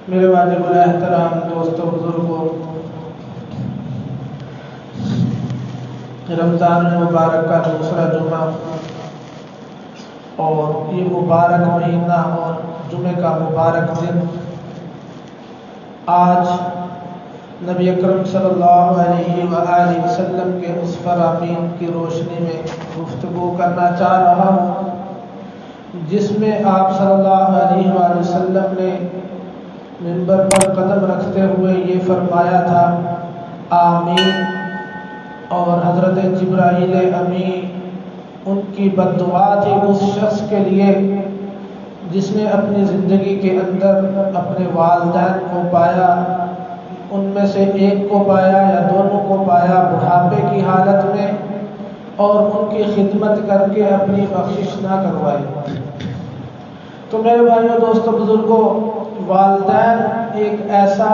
میرے واجب الاحترام دوستوں بزرگوں، رمضان المبارک کا دوسرا جمعہ اور یہ مبارک مہینہ اور جمعے کا مبارک دن آج نبی اکرم صلی اللہ علیہ وآلہ وسلم کے اس فرامین کی روشنی میں گفتگو کرنا چاہ رہا ہوں جس میں آپ صلی اللہ علیہ وآلہ وسلم نے منبر پر قدم رکھتے ہوئے یہ فرمایا تھا آمین، اور حضرت جبرائیل امین ان کی بد دعا تھی اس شخص کے لیے جس نے اپنی زندگی کے اندر اپنے والدین کو پایا، ان میں سے ایک کو پایا یا دونوں کو پایا بڑھاپے کی حالت میں، اور ان کی خدمت کر کے اپنی بخشش نہ کروائی۔ تو میرے بھائیوں دوستوں بزرگوں، والدین ایک ایسا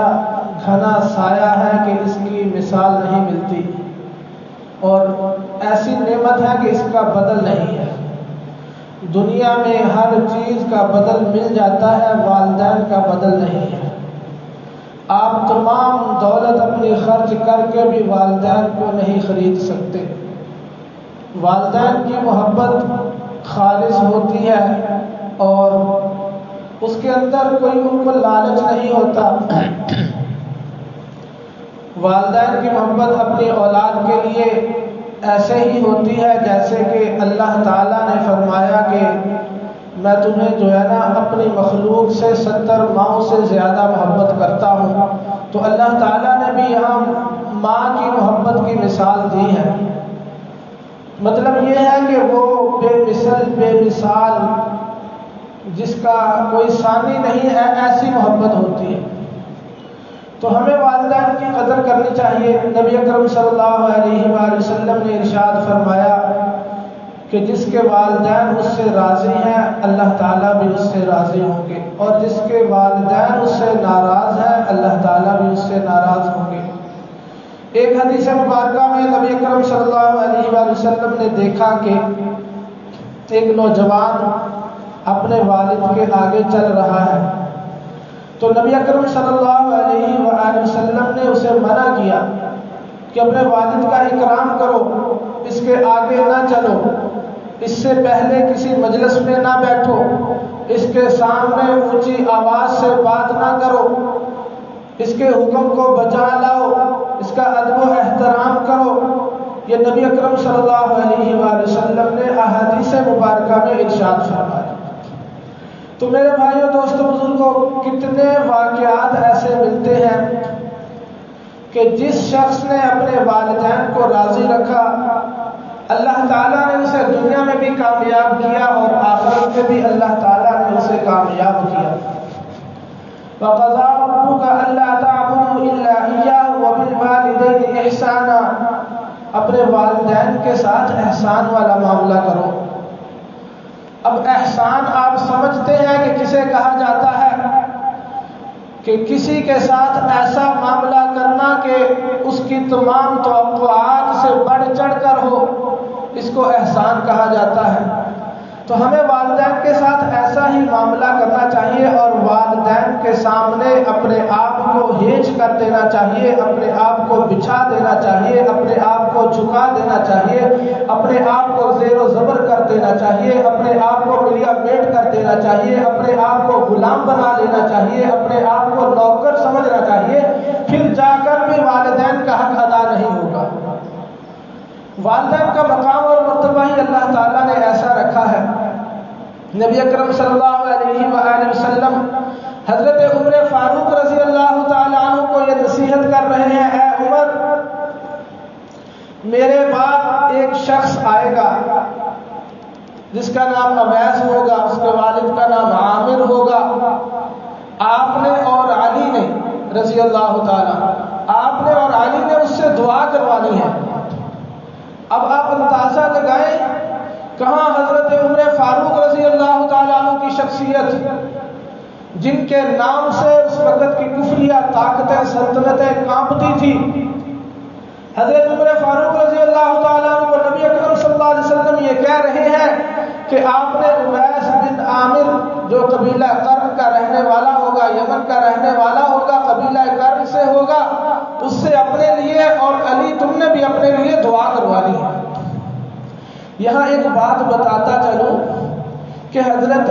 گھنا سایہ ہے کہ اس کی مثال نہیں ملتی، اور ایسی نعمت ہے کہ اس کا بدل نہیں ہے۔ دنیا میں ہر چیز کا بدل مل جاتا ہے، والدین کا بدل نہیں ہے۔ آپ تمام دولت اپنی خرچ کر کے بھی والدین کو نہیں خرید سکتے۔ والدین کی محبت خالص ہوتی ہے اور اس کے اندر کوئی ان کو لالچ نہیں ہوتا۔ والدین کی محبت اپنی اولاد کے لیے ایسے ہی ہوتی ہے جیسے کہ اللہ تعالیٰ نے فرمایا کہ میں تمہیں جو ہے نا اپنی مخلوق سے 70 ماؤں سے زیادہ محبت کرتا ہوں۔ تو اللہ تعالیٰ نے بھی یہاں ماں کی محبت کی مثال دی ہے۔ مطلب یہ ہے کہ وہ بے مثل بے مثال جس کا کوئی ثانی نہیں ہے، ایسی محبت ہوتی ہے۔ تو ہمیں والدین کی قدر کرنی چاہیے۔ نبی اکرم صلی اللہ علیہ وآلہ وسلم نے ارشاد فرمایا کہ جس کے والدین اس سے راضی ہیں اللہ تعالیٰ بھی اس سے راضی ہوں گے، اور جس کے والدین اس سے ناراض ہیں اللہ تعالیٰ بھی اس سے ناراض ہوں گے۔ ایک حدیث مبارکہ میں نبی اکرم صلی اللہ علیہ وآلہ وسلم نے دیکھا کہ ایک نوجوان اپنے والد کے آگے چل رہا ہے، تو نبی اکرم صلی اللہ علیہ وآلہ وسلم نے اسے منع کیا کہ اپنے والد کا اکرام کرو، اس کے آگے نہ چلو، اس سے پہلے کسی مجلس میں نہ بیٹھو، اس کے سامنے اونچی آواز سے بات نہ کرو، اس کے حکم کو بجا لاؤ، اس کا ادب و احترام کرو۔ یہ نبی اکرم صلی اللہ علیہ وآلہ وسلم نے احادیث مبارکہ میں ارشاد فرمایا۔ تو میرے بھائیوں دوستوں بزرگوں، کتنے واقعات ایسے ملتے ہیں کہ جس شخص نے اپنے والدین کو راضی رکھا اللہ تعالیٰ نے اسے دنیا میں بھی کامیاب کیا اور آخرت میں بھی اللہ تعالیٰ نے اسے کامیاب کیا۔ وَقَضَىٰ رَبُّكَ أَلَّا تَعْبُدُوا إِلَّا إِيَّاهُ وَبِالْوَالِدَيْنِ إِحْسَانًا، اپنے والدین کے ساتھ احسان والا معاملہ کرو۔ اب احسان آپ سمجھتے ہیں کہ کسے کہا جاتا ہے؟ کہ کسی کے ساتھ ایسا معاملہ کرنا کہ اس کی تمام توقعات سے بڑھ چڑھ کر ہو، اس کو احسان کہا جاتا ہے۔ تو ہمیں والدین کے ساتھ ایسا ہی معاملہ کرنا چاہیے، اور والدین کے سامنے اپنے آپ کو ہیج کر دینا چاہیے، اپنے آپ کو بچھا دینا چاہیے، اپنے آپ کو جھکا دینا چاہیے، اپنے آپ کو زیر و زبر کر دینا چاہیے، اپنے آپ کو ملیا میٹ کر دینا چاہیے، اپنے آپ کو غلام بنا لینا چاہیے، اپنے آپ کو نوکر سمجھنا چاہیے، پھر جا کر بھی والدین کا حق ادا نہیں ہوگا۔ والدین کا مقام اور مرتبہ ہی اللہ تعالیٰ نے ایسا رکھا ہے۔ نبی اکرم صلی اللہ علیہ وآلہ وسلم حضرت عمر فاروق رضی اللہ تعالیٰ عنہ کو یہ نصیحت کر رہے ہیں، اے عمر، میرے بعد ایک شخص آئے گا جس کا نام اویس ہوگا، اس کے والد کا نام عامر ہوگا۔ آپ نے اور علی نے رضی اللہ تعالیٰ، آپ نے اور علی نے اس سے دعا کروانی ہے۔ اب آپ اندازہ لگائیں کہاں حضرت عمر فاروق رضی اللہ تعالیٰ عنہ کی شخصیت، جن کے نام سے اس وقت کی کفریہ طاقتیں سلطنتیں کانپتی تھی، حضرت عمر فاروق رضی اللہ تعالیٰ عنہ کو نبی اکرم صلی اللہ علیہ وسلم یہ کہہ رہے ہیں کہ آپ نے اویس بن عامر جو قبیلہ قرن کا رہنے والا ہوگا، یمن کا رہنے والا دعا کروانی ہے۔ یہاں ایک بات بتاتا چلوں کہ حضرت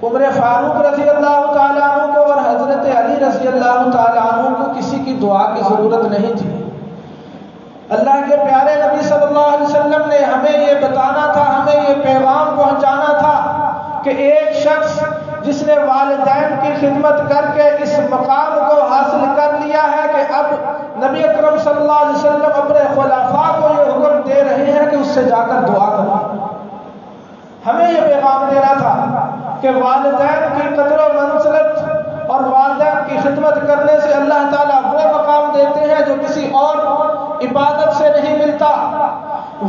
عمر فاروق رضی اللہ تعالیٰ عنہ کو اور حضرت علی رضی اللہ تعالیٰ عنہ کو کسی کی دعا کی ضرورت نہیں تھی۔ اللہ کے پیارے نبی صلی اللہ علیہ وسلم نے ہمیں یہ بتانا تھا، ہمیں یہ پیغام پہنچانا تھا کہ ایک شخص جس نے والدین کی خدمت کر کے اس مقام کو حاصل کر لیا ہے کہ اب نبی اکرم صلی اللہ علیہ وسلم اپنے خلفاء کو یہ حکم دے رہے ہیں کہ اس سے جا کر دعا کرو۔ ہمیں یہ پیغام دینا تھا کہ والدین کی قدر و منزلت اور والدین کی خدمت کرنے سے اللہ تعالیٰ وہ مقام دیتے ہیں جو کسی اور عبادت سے نہیں ملتا۔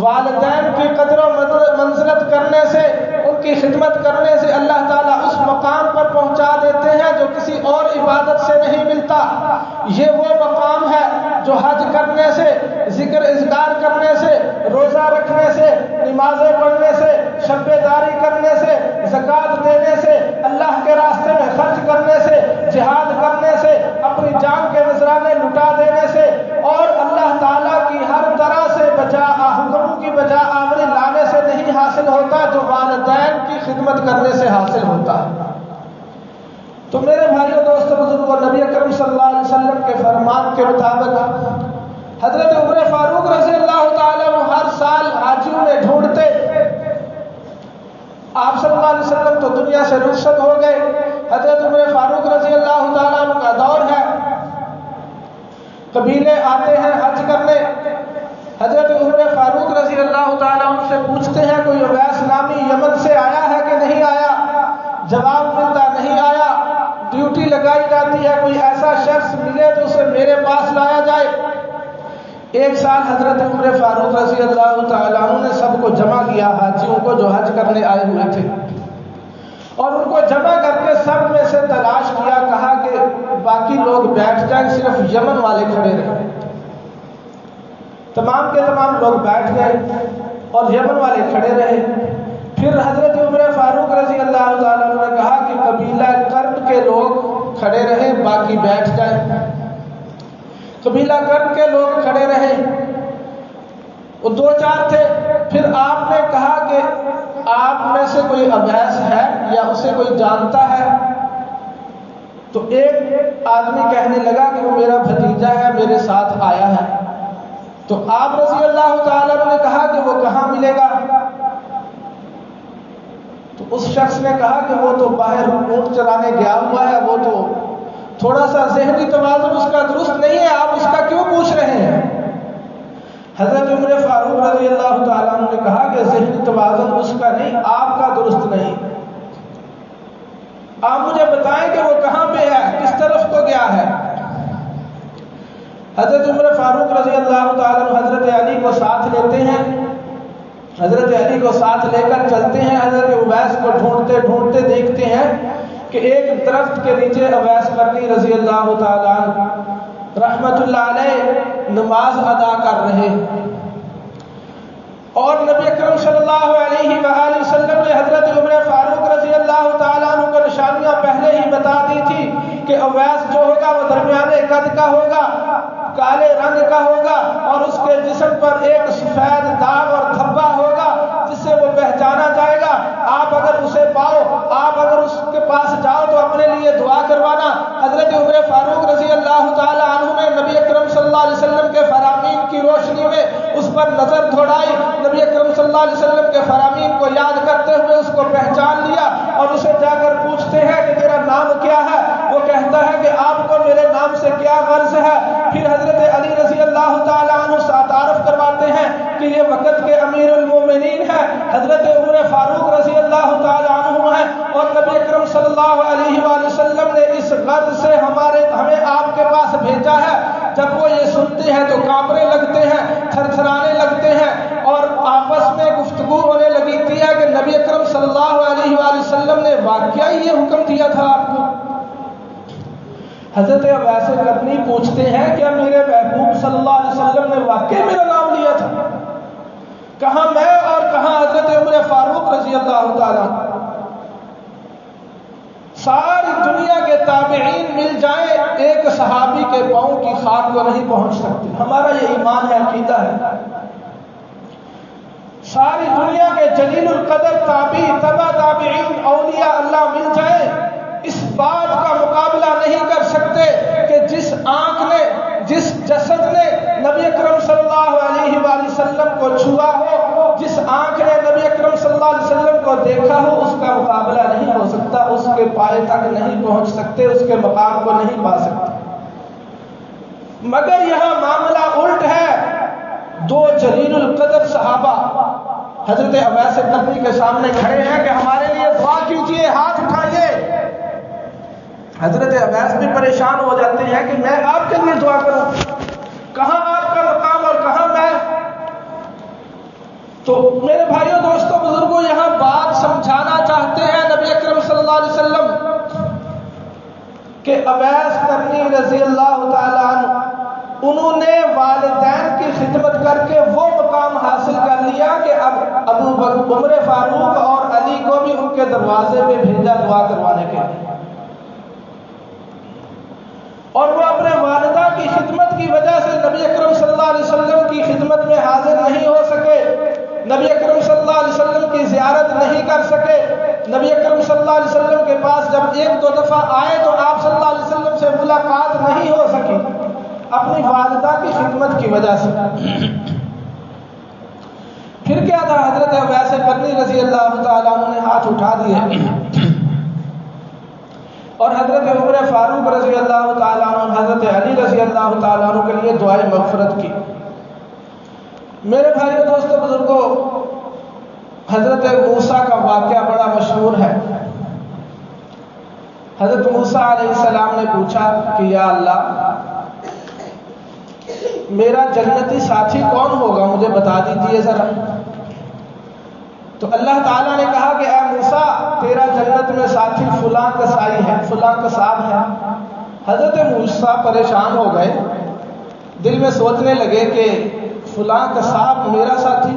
والدین کی قدر و منزلت کرنے سے، ان کی خدمت کرنے سے اللہ تعالیٰ اس مقام پر پہنچا دیتے ہیں جو کسی اور عبادت سے نہیں ملتا۔ یہ وہ مقام ہے جو حج کرنے سے، ذکر اذکار کرنے سے، روزہ رکھنے سے، نمازیں پڑھنے سے، شب داری کرنے سے، زکوٰۃ دینے سے، اللہ کے راستے میں خرچ کرنے سے، جہاد کرنے سے، اپنی جان کے نذرانے لٹا دینے سے اور اللہ تعالیٰ کی ہر طرح سے حکموں کی بجا آوری لانے سے نہیں حاصل ہوتا، جو والدین کی خدمت کرنے سے حاصل ہوتا ہے۔ تو میرے بھائیوں، دوستوں، بزرگوں، نبی اکرم صلی اللہ علیہ وسلم کے فرمان کے مطابق حضرت عمر فاروق رضی اللہ تعالیٰ عنہ ہر سال حاجیوں میں ڈھونڈتے۔ آپ صلی اللہ علیہ وسلم تو دنیا سے رخصت ہو گئے، حضرت عمر فاروق رضی اللہ تعالیٰ عنہ کا دور ہے۔ قبیلے آتے ہیں حج کرنے، حضرت عمر فاروق رضی اللہ تعالیٰ عنہ سے پوچھتے ہیں کوئی اویس نامی یمن سے آیا ہے کہ نہیں آیا؟ جواب ملتا نہیں آیا۔ ڈیوٹی لگائی جاتی ہے کوئی ایسا شخص ملے تو اسے میرے پاس لایا جائے۔ ایک سال حضرت عمر فاروق رضی اللہ تعالیٰ عنہ نے سب کو جمع کیا، حاجیوں کو جو حج کرنے آئے ہوئے تھے، اور ان کو جمع کر کے سب میں سے تلاش کیا، کہا کہ باقی لوگ بیٹھ جائیں، صرف یمن والے کھڑے رہے۔ تمام کے تمام لوگ بیٹھ گئے اور یمن والے کھڑے رہے۔ پھر حضرت عمر فاروق رضی اللہ تعالیٰ عنہ نے کہا کہ قبیلہ کرن کے لوگ کھڑے رہے، باقی بیٹھ جائیں۔ قبیلہ کرن کے لوگ کھڑے رہے، وہ دو چار تھے۔ پھر آپ نے کہا کہ آپ میں سے کوئی اویس ہے یا اسے کوئی جانتا ہے؟ تو ایک آدمی کہنے لگا کہ وہ میرا بھتیجا ہے، میرے ساتھ آیا ہے۔ تو آپ رضی اللہ تعالیٰ نے کہا کہ وہ کہاں ملے گا؟ تو اس شخص نے کہا کہ وہ تو باہر اونٹ چرانے گیا ہوا ہے، وہ تو تھوڑا سا ذہنی توازن اس کا درست نہیں ہے، آپ اس کا کیوں پوچھ رہے ہیں؟ حضرت عمر فاروق رضی اللہ تعالیٰ عنہ نے کہا کہ ذہنی توازن اس کا نہیں، آپ کا درست نہیں۔ آپ مجھے بتائیں کہ وہ کہاں پہ ہے، کس طرف کو گیا ہے؟ حضرت عمر فاروق رضی اللہ تعالیٰ عنہ حضرت علی کو ساتھ لیتے ہیں، حضرت علی کو ساتھ لے کر چلتے ہیں۔ حضرت اویس کو ڈھونڈتے ڈھونڈتے دیکھتے ہیں کہ ایک درخت کے نیچے اویس قرنی رضی اللہ تعالیٰ عنہ رحمت اللہ علیہ نماز ادا کر رہے، اور نبی اکرم صلی اللہ علیہ وآلہ وسلم نے حضرت عمر فاروق رضی اللہ تعالیٰ عنہ کو نشانیاں پہلے ہی بتا دی تھی کہ اویس جو ہوگا وہ درمیانے قد کا ہوگا، کالے رنگ کا ہوگا، اور اس کے جسم پر ایک سفید داغ اور دھبا ہوگا جس سے وہ پہچانا جائے گا۔ آپ اگر اسے پاؤ، آپ اگر اس کے پاس جاؤ تو اپنے لیے دعا کروانا۔ حضرت عمر فاروق رضی اللہ تعالیٰ عنہ نے نبی اکرم صلی اللہ علیہ وسلم کے فرامین کی روشنی میں اس پر نظر دوڑائی، نبی اکرم صلی اللہ علیہ وسلم کے فرامین کو یاد کرتے ہوئے اس کو پہچان لیا، اور اسے جا کر پوچھتے ہیں کہ تیرا نام کیا ہے؟ وہ کہتا ہے کہ آپ کو میرے نام سے کیا غرض ہے؟ پھر حضرت علی رضی اللہ تعالیٰ عنہ تعارف کرواتے ہیں کہ یہ وقت کے امیر المومنین ہے، حضرت عمر فاروق رضی اللہ تعالیٰ عنہ ہے، اور نبی اکرم صلی اللہ علیہ وآلہ وسلم نے اس غرض سے ہمیں آپ کے پاس بھیجا ہے۔ جب وہ یہ سنتے ہیں تو کانپنے لگتے ہیں، تھر تھرانے لگتے ہیں، اور آپس میں گفتگو ہونے لگتی ہے کہ نبی اکرم صلی اللہ علیہ وآلہ وسلم نے واقعی یہ حکم دیا تھا آپ کو؟ حضرت اویس قرنی پوچھتے ہیں کیا میرے محبوب صلی اللہ علیہ وسلم نے واقعی میرا نام لیا تھا؟ کہاں میں اور کہاں حضرت عمر فاروق رضی اللہ تعالیٰ؟ ساری دنیا کے تابعین مل جائیں، ایک صحابی کے پاؤں کی خاک کو نہیں پہنچ سکتے. ہمارا یہ ایمان ہے، عقیدہ ہے. ساری دنیا کے جلیل القدر تابعی، تبع تابعین، اولیاء اللہ مل جائے، اس بات کا مقابلہ نہیں کر سکتے کہ جس آنکھ نے، جس جسد نے نبی اکرم صلی اللہ علیہ وآلہ وسلم کو چھوا ہو، جس آنکھ نے نبی اکرم صلی اللہ علیہ وسلم کو دیکھا ہو، اس کا مقابلہ نہیں ہو سکتا. اس کے پائے تک نہیں پہنچ سکتے، اس کے مقام کو نہیں پا سکتے. مگر یہاں معاملہ الٹ ہے. دو جلیل القدر صحابہ حضرت اویس قرنی کے سامنے کھڑے ہیں کہ ہمارے لیے دعا کیجیے، ہاتھ اٹھائیے. حضرت اویس بھی پریشان ہو جاتے ہیں کہ میں آپ کے لیے دعا کروں، کہاں آپ کا مقام اور کہاں میں. تو میرے بھائیوں، دوستوں، بزرگوں، یہاں بات سمجھانا چاہتے ہیں نبی اکرم صلی اللہ علیہ وسلم کہ اویس قرنی رضی اللہ تعالیٰ عنہ، انہوں نے والدین کی خدمت کر کے وہ مقام حاصل کر لیا کہ اب ابو بکر، عمر فاروق اور علی کو بھی ان کے دروازے پہ بھیجا دعا کروانے کے لیے. اور وہ اپنے والدہ کی خدمت کی وجہ سے نبی اکرم صلی اللہ علیہ وسلم کی خدمت میں حاضر نہیں ہو سکے، نبی اکرم صلی اللہ علیہ وسلم کی زیارت نہیں کر سکے. نبی اکرم صلی اللہ علیہ وسلم کے پاس جب ایک دو دفعہ آئے تو آپ صلی اللہ علیہ وسلم سے ملاقات نہیں ہو سکی اپنی والدہ کی خدمت کی وجہ سے. پھر کیا تھا؟ حضرت اویس قرنی رضی اللہ تعالیٰ عنہ نے ہاتھ اٹھا دیے اور حضرت عمر فاروق رضی اللہ تعالیٰ عنہ، حضرت علی رضی اللہ تعالیٰ عنہ کے لیے دعائے مغفرت کی. میرے بھائیوں، دوستوں، بزرگوں، حضرت موسیٰ کا واقعہ بڑا مشہور ہے. حضرت موسیٰ علیہ السلام نے پوچھا کہ یا اللہ، میرا جنتی ساتھی کون ہوگا، مجھے بتا دیجئے ذرا. تو اللہ تعالیٰ نے کہا کہ اے موسیٰ، تیرا جنت میں ساتھی فلاں کسائی ہے، فلاں کساب ہے. حضرت موسیٰ پریشان ہو گئے، دل میں سوچنے لگے کہ فلاں کساب میرا ساتھی.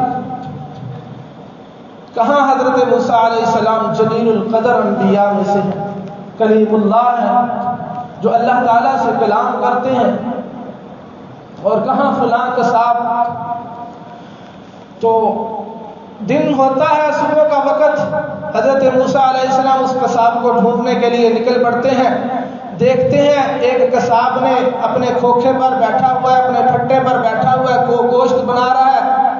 کہاں حضرت موسیٰ علیہ السلام جلیل القدر انبیاء میں سے ہیں، کلیم اللہ ہیں، جو اللہ تعالیٰ سے کلام کرتے ہیں، اور کہاں فلاں کساب. تو دن ہوتا ہے، صبح کا وقت، حضرت موسیٰ علیہ السلام اس کساب کو ڈھونڈنے کے لیے نکل پڑتے ہیں. دیکھتے ہیں ایک کساب نے اپنے کھوکھے پر بیٹھا ہوا ہے، اپنے پھٹے پر بیٹھا ہوا ہے، گوشت بنا رہا ہے،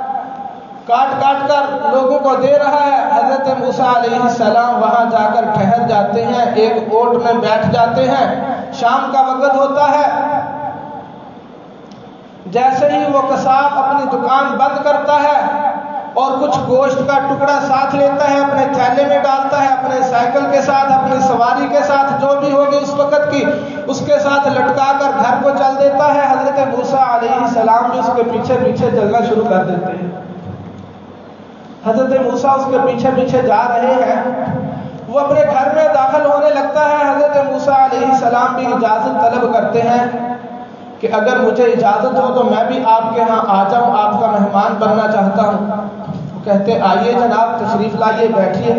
کاٹ کاٹ کر لوگوں کو دے رہا ہے. حضرت موسیٰ علیہ السلام وہاں جا کر ٹھہر جاتے ہیں، ایک اوٹ میں بیٹھ جاتے ہیں. شام کا وقت ہوتا ہے. جیسے ہی وہ قصاب اپنی دکان بند کرتا ہے اور کچھ گوشت کا ٹکڑا ساتھ لیتا ہے، اپنے تھیلے میں ڈالتا ہے، اپنے سائیکل کے ساتھ، اپنی سواری کے ساتھ، جو بھی ہوگی اس وقت کی، اس کے ساتھ لٹکا کر گھر کو چل دیتا ہے. حضرت موسیٰ علیہ السلام بھی اس کے پیچھے پیچھے چلنا شروع کر دیتے ہیں. حضرت موسیٰ اس کے پیچھے پیچھے جا رہے ہیں. وہ اپنے گھر میں داخل ہونے لگتا ہے. حضرت موسیٰ علیہ السلام بھی اجازت طلب کرتے ہیں کہ اگر مجھے اجازت ہو تو میں بھی آپ کے ہاں آ جاؤں، آپ کا مہمان بننا چاہتا ہوں. وہ کہتے آئیے جناب، تشریف لائیے، بیٹھیے.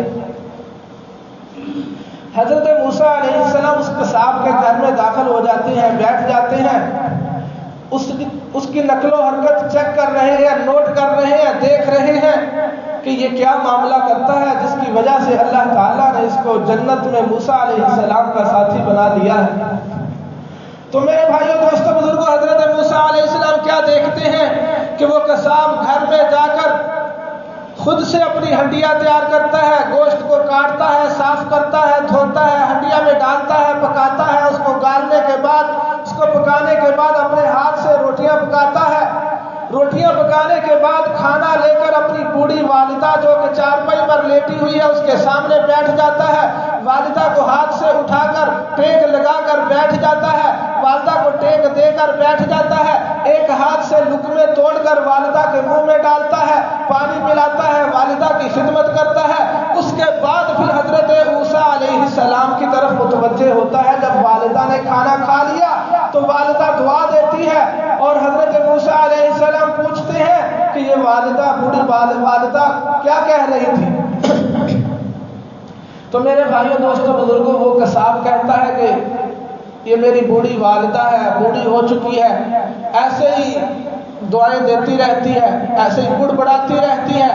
حضرت موسیٰ علیہ السلام اس قصاب کے گھر میں داخل ہو جاتے ہیں، بیٹھ جاتے ہیں. اس کی نقل و حرکت چیک کر رہے ہیں، نوٹ کر رہے ہیں، دیکھ رہے ہیں کہ یہ کیا معاملہ کرتا ہے جس کی وجہ سے اللہ تعالیٰ نے اس کو جنت میں موسیٰ علیہ السلام کا ساتھی بنا دیا ہے. تو میرے بھائیوں، دوستوں، بزرگوں، حضرت موسیٰ علیہ السلام کیا دیکھتے ہیں کہ وہ قصاب گھر میں جا کر خود سے اپنی ہنڈیاں تیار کرتا ہے، گوشت کو کاٹتا ہے، صاف کرتا ہے، دھوتا ہے، ہنڈیا میں ڈالتا ہے، پکاتا ہے. اس کو گالنے کے بعد، اس کو پکانے کے بعد اپنے ہاتھ سے روٹیاں پکاتا ہے. روٹیاں پکانے کے بعد کھانا لے کر اپنی بوڑھی والدہ جو کہ چارپائی پر لیٹی ہوئی ہے اس کے سامنے بیٹھ جاتا ہے. والدہ کو ہاتھ سے اٹھا کر ٹیک لگا کر بیٹھ جاتا ہے، والدہ کو ٹیک دے کر بیٹھ جاتا ہے. ایک ہاتھ سے لقمے توڑ کر والدہ کے منہ میں ڈالتا ہے، پانی پلاتا ہے، والدہ کی خدمت کرتا ہے. اس کے بعد پھر حضرت موسیٰ علیہ السلام کی طرف متوجہ ہوتا ہے. جب والدہ نے کھانا کھا لیا تو والدہ دعا دیتی ہے اور حضرت موسیٰ علیہ السلام پوچھتے ہیں کہ یہ والدہ، بوڑھی والدہ کیا کہہ رہی تھی. تو میرے بھائیوں، دوستوں، بزرگوں، وہ قصاب کہتا ہے کہ یہ میری بوڑھی والدہ ہے، بوڑھی ہو چکی ہے، ایسے ہی دعائیں دیتی رہتی ہے، ایسے ہی بڑھ بڑھاتی رہتی ہے،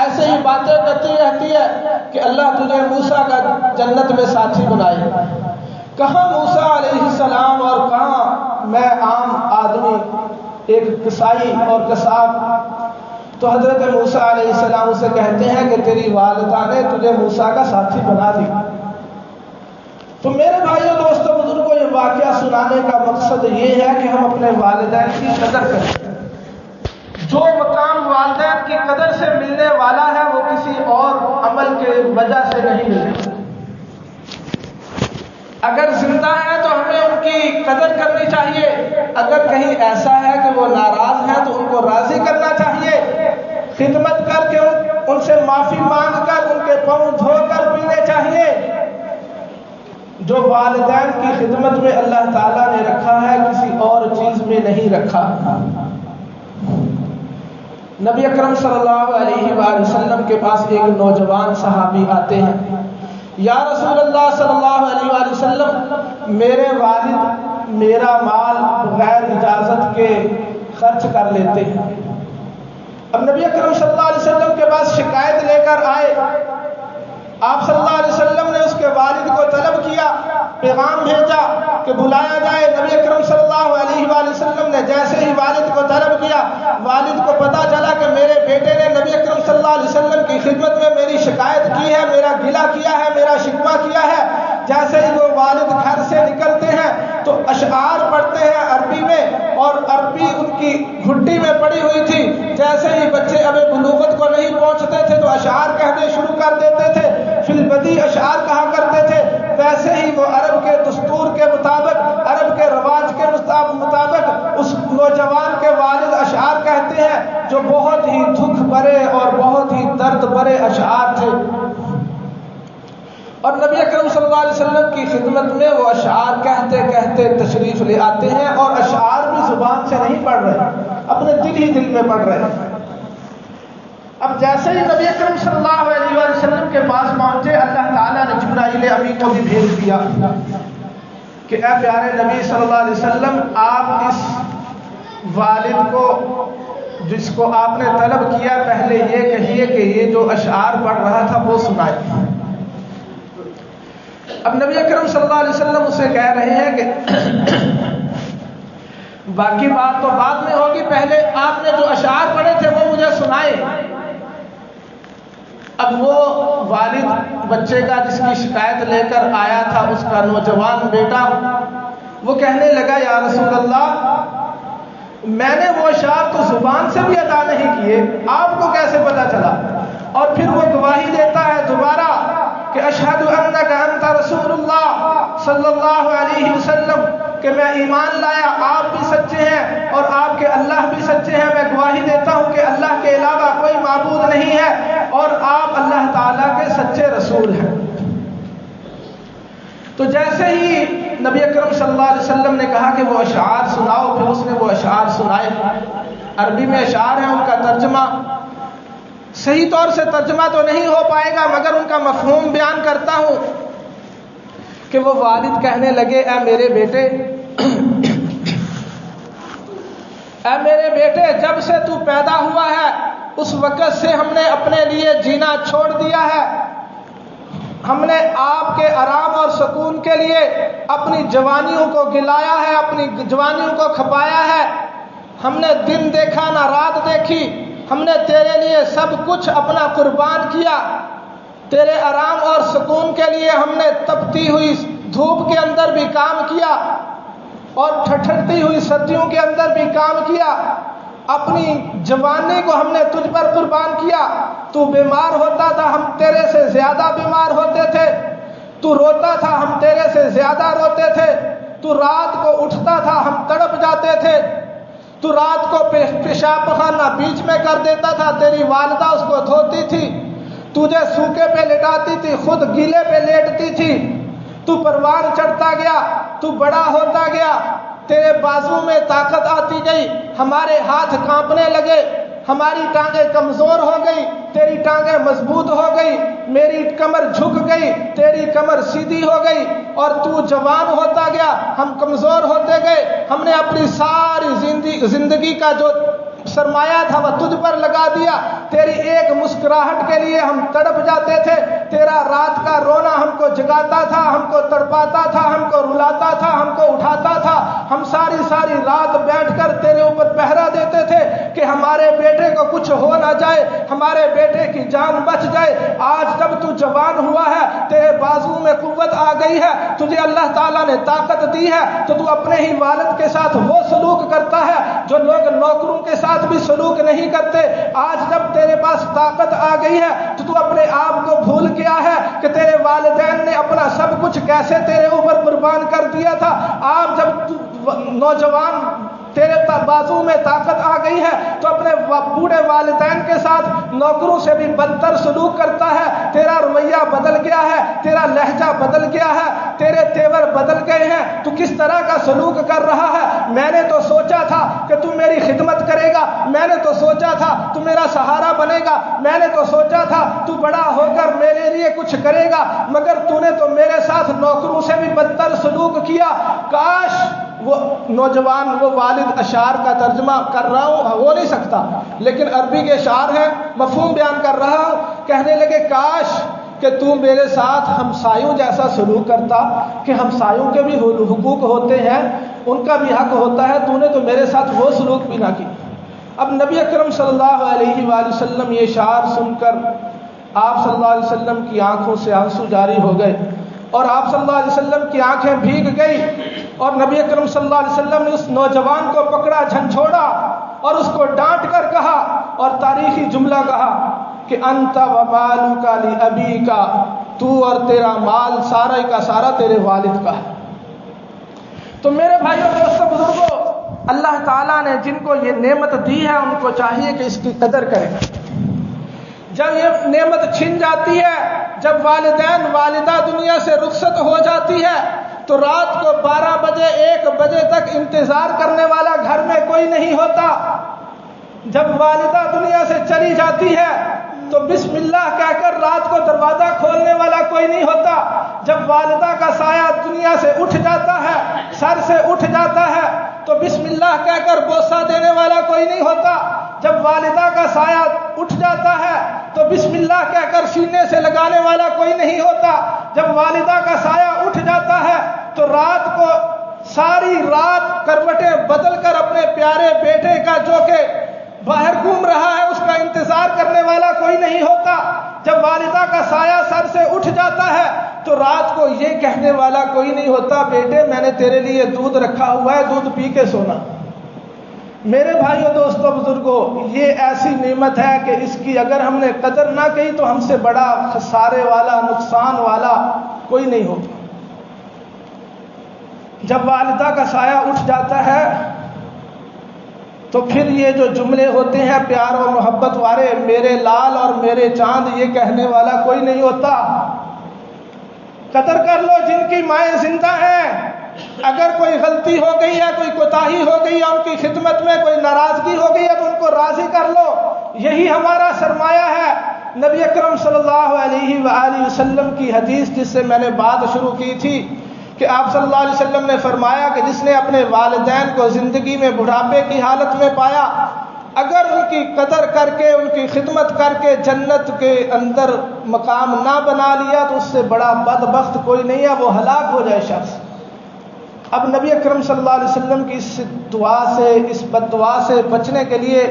ایسے ہی باتیں کرتی رہتی ہے کہ اللہ تجھے موسیٰ کا جنت میں ساتھی بنائے۔ کہاں موسیٰ علیہ السلام اور کہاں میں عام آدمی، ایک کسائی اور کساب۔ تو حضرت موسیٰ علیہ السلام اسے کہتے ہیں کہ تیری والدہ نے تجھے موسیٰ کا ساتھی بنا دیا۔ تو میرے بھائیوں، دوستوں، بزرگوں، یہ واقعہ سنانے کا مقصد یہ ہے کہ ہم اپنے والدین کی قدر کریں۔ جو مقام والدین کی قدر سے ملنے والا ہے وہ کسی اور عمل کے وجہ سے نہیں ملتا۔ اگر زندہ ہے تو ہمیں ان کی قدر کرنی چاہیے، اگر کہیں ایسا ہے کہ وہ ناراض ہے تو ان کو راضی کرنا چاہیے، خدمت کر کے ان سے معافی مانگ کر ان کے پاؤں دھو کر پینے چاہیے۔ جو والدین کی خدمت میں اللہ تعالیٰ نے رکھا ہے کسی اور چیز میں نہیں رکھا۔ نبی اکرم صلی اللہ علیہ وآلہ وسلم کے پاس ایک نوجوان صحابی آتے ہیں، یا رسول اللہ صلی اللہ علیہ وآلہ وسلم، میرے والد میرا مال بغیر اجازت کے خرچ کر لیتے ہیں۔ اب نبی اکرم صلی اللہ علیہ وسلم کے پاس شکایت لے کر آئے، آپ صلی اللہ علیہ وسلم نے اس کے والد کو طلب کیا، پیغام بھیجا کہ بلایا جائے۔ نبی اکرم صلی اللہ علیہ وآلہ وسلم نے جیسے ہی والد کو طلب کیا، والد کو پتا چلا کہ میرے بیٹے نے نبی اکرم صلی اللہ علیہ وسلم کی خدمت میں میری شکایت کی ہے، میرا گلہ کیا ہے، میرا شکوہ کیا ہے۔ جیسے ہی وہ والد گھر سے نکلتے ہیں تو اشعار پڑھتے ہیں عربی میں، اور عربی ان کی گھٹی میں پڑی ہوئی تھی۔ جیسے ہی بچے ابھی بلوغت کو نہیں پہنچتے تھے تو اشعار کہنے شروع کر دیتے تھے، فی البدی اشعار کہا کرتے تھے۔ ویسے ہی وہ عرب کے دستور کے مطابق، عرب کے رواج کے مطابق اس نوجوان کے والد اشعار کہتے ہیں جو بہت ہی دکھ بھرے اور بہت ہی درد بھرے اشعار تھے۔ اور نبی اکرم صلی اللہ علیہ وسلم کی خدمت میں وہ اشعار کہتے کہتے تشریف لے آتے ہیں، اور اشعار بھی زبان سے نہیں پڑھ رہے، اپنے دل ہی دل میں پڑھ رہے ہیں۔ اب جیسے ہی نبی اکرم صلی اللہ علیہ وسلم کے پاس پہنچے، اللہ تعالیٰ نے جبرائیل امین کو بھی بھیج دیا کہ اے پیارے نبی صلی اللہ علیہ وسلم، آپ اس والد کو جس کو آپ نے طلب کیا پہلے یہ کہیے کہ یہ جو اشعار پڑھ رہا تھا وہ سنائے۔ اب نبی اکرم صلی اللہ علیہ وسلم اسے کہہ رہے ہیں کہ باقی بات تو بعد میں ہوگی، پہلے آپ نے جو اشعار پڑھے تھے وہ مجھے سنائے۔ اب وہ والد بچے کا جس کی شکایت لے کر آیا تھا، اس کا نوجوان بیٹا، وہ کہنے لگا یا رسول اللہ، میں نے وہ اشعار تو زبان سے بھی ادا نہیں کیے، آپ کو کیسے پتا چلا؟ اور پھر وہ گواہی دیتا ہے دوبارہ کہ اشہد انک انت رسول اللہ صلی اللہ علیہ وسلم، کہ میں ایمان لایا، آپ بھی سچے ہیں اور آپ کے اللہ بھی سچے ہیں، میں گواہی دیتا ہوں کہ اللہ کے علاوہ کوئی معبود نہیں ہے اور آپ اللہ تعالیٰ کے سچے رسول ہیں۔ تو جیسے ہی نبی اکرم صلی اللہ علیہ وسلم نے کہا کہ وہ اشعار سناؤ، پھر اس نے وہ اشعار سنائے۔ عربی میں اشعار ہیں، ان کا ترجمہ صحیح طور سے ترجمہ تو نہیں ہو پائے گا، مگر ان کا مفہوم بیان کرتا ہوں کہ وہ والد کہنے لگے اے میرے بیٹے، اے میرے بیٹے، جب سے تو پیدا ہوا ہے اس وقت سے ہم نے اپنے لیے جینا چھوڑ دیا ہے، ہم نے آپ کے آرام اور سکون کے لیے اپنی جوانیوں کو گلایا ہے، اپنی جوانیوں کو کھپایا ہے، ہم نے دن دیکھا نہ رات دیکھی، ہم نے تیرے لیے سب کچھ اپنا قربان کیا، تیرے آرام اور سکون کے لیے ہم نے تپتی ہوئی دھوپ کے اندر بھی کام کیا اور ٹھٹھرتی ہوئی سردیوں کے اندر بھی کام کیا، اپنی جوانی کو ہم نے تجھ پر قربان کیا، تو بیمار ہوتا تھا ہم تیرے سے زیادہ بیمار ہوتے تھے، تو روتا تھا ہم تیرے سے زیادہ روتے تھے، تو رات کو اٹھتا تھا ہم تڑپ جاتے تھے، تو رات کو پیشاب پخانہ بیچ میں کر دیتا تھا، تیری والدہ اس کو دھوتی تھی، تجھے سوکھے پہ لٹاتی تھی، خود گیلے پہ لیٹتی تھی، تو پروان چڑھتا گیا، تو بڑا ہوتا گیا، تیرے بازو میں طاقت آتی گئی، ہمارے ہاتھ کانپنے لگے، ہماری ٹانگیں کمزور ہو گئی، تیری ٹانگیں مضبوط ہو گئی، میری کمر جھک گئی، تیری کمر سیدھی ہو گئی، اور تو جوان ہوتا گیا، ہم کمزور ہوتے گئے، ہم نے اپنی ساری زندگی کا جو سرمایہ تھا وہ تجھ پر لگا دیا، تیری ایک مسکراہٹ کے لیے ہم تڑپ جاتے تھے، تیرا رات کا رونا ہم کو جگاتا تھا، ہم کو تڑپاتا تھا، ہم کو رلاتا تھا، ہم کو اٹھاتا تھا، ہم ساری رات بیٹھ کر تیرے اوپر پہرا دیتے تھے کہ ہمارے بیٹے کو کچھ ہو نہ جائے، ہمارے بیٹے کی جان بچ جائے۔ آج جب تو جوان ہوا ہے، تیرے بازو میں قوت آ گئی ہے، تجھے اللہ تعالیٰ نے طاقت دی ہے، تو تو اپنے ہی والد کے ساتھ وہ سلوک کرتا ہے جو لوگ نوکروں کے ساتھ بھی سلوک نہیں کرتے۔ آج جب تیرے پاس طاقت آ گئی ہے تو تو اپنے آپ کو بھول گیا ہے کہ تیرے والدین نے اپنا سب کچھ کیسے تیرے اوپر قربان کر دیا تھا۔ آج جب تو نوجوان تیرے بازو میں طاقت آ گئی ہے تو اپنے بوڑھے والدین کے ساتھ نوکروں سے بھی بدتر سلوک کرتا ہے، تیرا رویہ بدل گیا ہے، تیرا لہجہ بدل گیا ہے، تیرے تیور بدل گئے ہیں، تو کس طرح کا سلوک کر رہا ہے۔ میں نے تو سوچا تھا کہ تو میری خدمت کرے گا، میں نے تو سوچا تھا تو میرا سہارا بنے گا، میں نے تو سوچا تھا تو بڑا ہو کر میرے لیے کچھ کرے گا، مگر تو نے تو میرے ساتھ نوکروں سے بھی بدتر سلوک کیا۔ کاش وہ نوجوان، وہ والد اشعار کا ترجمہ کر رہا ہوں، ہو نہیں سکتا لیکن عربی کے اشعار ہیں، مفہوم بیان کر رہا ہوں۔ کہنے لگے کاش کہ تو میرے ساتھ ہمسایوں جیسا سلوک کرتا، کہ ہمسایوں کے بھی حقوق ہوتے ہیں، ان کا بھی حق ہوتا ہے، تو نے تو میرے ساتھ وہ سلوک بھی نہ کی۔ اب نبی اکرم صلی اللہ علیہ وآلہ وسلم یہ اشعار سن کر آپ صلی اللہ علیہ وسلم کی آنکھوں سے آنسو جاری ہو گئے، اور آپ صلی اللہ علیہ وسلم کی آنکھیں بھیگ گئی، اور نبی اکرم صلی اللہ علیہ وسلم نے اس نوجوان کو پکڑا، جھنجھوڑا اور اس کو ڈانٹ کر کہا، اور تاریخی جملہ کہا کہ انت و مالک لابیک، تو اور تیرا مال سارا کا سارا تیرے والد کا ہے۔ تو میرے بھائیوں دوستوں بزرگوں، اللہ تعالیٰ نے جن کو یہ نعمت دی ہے ان کو چاہیے کہ اس کی قدر کریں۔ جب یہ نعمت چھن جاتی ہے، جب والدین والدہ دنیا سے رخصت ہو جاتی ہے، تو رات کو 12 بجے 1 بجے تک انتظار کرنے والا گھر میں کوئی نہیں ہوتا۔ جب والدہ دنیا سے چلی جاتی ہے تو بسم اللہ کہہ کر رات کو دروازہ کھولنے والا کوئی نہیں ہوتا۔ جب والدہ کا سایہ دنیا سے اٹھ جاتا ہے، سر سے اٹھ جاتا ہے، تو بسم اللہ کہہ کر بوسہ دینے والا کوئی نہیں ہوتا۔ جب والدہ کا سایہ اٹھ جاتا ہے تو بسم اللہ کہہ کر سینے سے لگانے والا کوئی نہیں ہوتا۔ جب والدہ کا سایہ اٹھ جاتا ہے تو رات کو ساری رات کروٹیں بدل کر اپنے پیارے بیٹے کا جو کہ باہر گھوم رہا ہے اس کا انتظار کرنے والا کوئی نہیں ہوتا۔ جب والدہ کا سایہ سر سے اٹھ جاتا ہے تو رات کو یہ کہنے والا کوئی نہیں ہوتا بیٹے میں نے تیرے لیے دودھ رکھا ہوا ہے، دودھ پی کے سونا۔ میرے بھائیوں دوستوں بزرگوں، یہ ایسی نعمت ہے کہ اس کی اگر ہم نے قدر نہ کی تو ہم سے بڑا خسارے والا، نقصان والا کوئی نہیں ہوتا۔ جب والدہ کا سایہ اٹھ جاتا ہے تو پھر یہ جو جملے ہوتے ہیں پیار و محبت والے، میرے لال اور میرے چاند، یہ کہنے والا کوئی نہیں ہوتا۔ قدر کر لو جن کی مائیں زندہ ہیں، اگر کوئی غلطی ہو گئی ہے، کوئی کوتاہی ہو گئی ہے، ان کی خدمت میں کوئی ناراضگی ہو گئی ہے تو ان کو راضی کر لو، یہی ہمارا سرمایہ ہے۔ نبی اکرم صلی اللہ علیہ وآلہ وسلم کی حدیث جس سے میں نے بات شروع کی تھی کہ آپ صلی اللہ علیہ وسلم نے فرمایا کہ جس نے اپنے والدین کو زندگی میں بڑھاپے کی حالت میں پایا، اگر ان کی قدر کر کے، ان کی خدمت کر کے جنت کے اندر مقام نہ بنا لیا تو اس سے بڑا بدبخت کوئی نہیں ہے، وہ ہلاک ہو جائے شخص۔ اب نبی اکرم صلی اللہ علیہ وسلم کی اس دعا سے، اس بد دعا سے بچنے کے لیے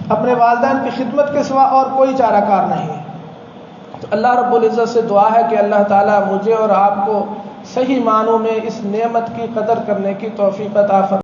اپنے والدین کی خدمت کے سوا اور کوئی چارہ کار نہیں ہے۔ تو اللہ رب العزت سے دعا ہے کہ اللہ تعالیٰ مجھے اور آپ کو صحیح معنوں میں اس نعمت کی قدر کرنے کی توفیق عطا فرمائے۔